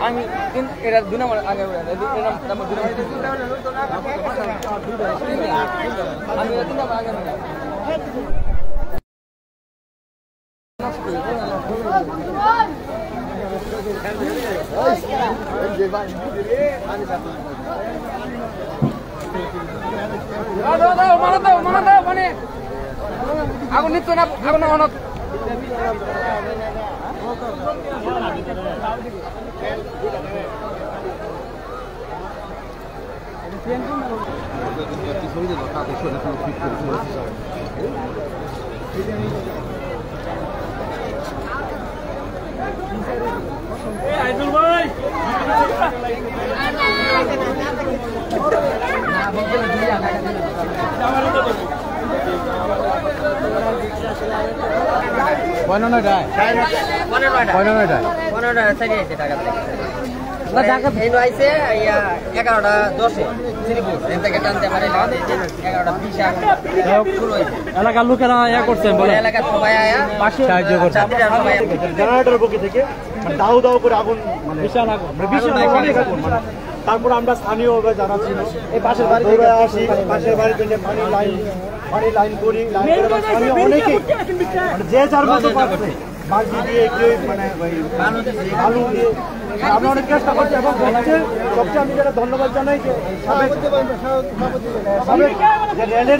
আমি এটা 2 নম্বর আগে আমি 3 নম্বর আগে আগুন নিচ্ছ না আগুন অনেক এলাকার লোকেরা করছেন বলে এলাকার সবাই সাহায্য করছে জেনারেটরের পক্ষ থেকে দাউ দাউ করে আগুন বিশাল আগুন তারপর আমরা স্থানীয়ভাবে যারা ছিল এই পাশের বাড়ি থেকে আসি পাশের বাড়ির জন্য পানি লাইন করি অনেকে যে যার মতো পারছে বালতি দিয়ে কেউ মানে আলু দিয়ে আমরা অনেক চেষ্টা করছি এবং সবচেয়ে আমি যেটা ধন্যবাদ জানাই যে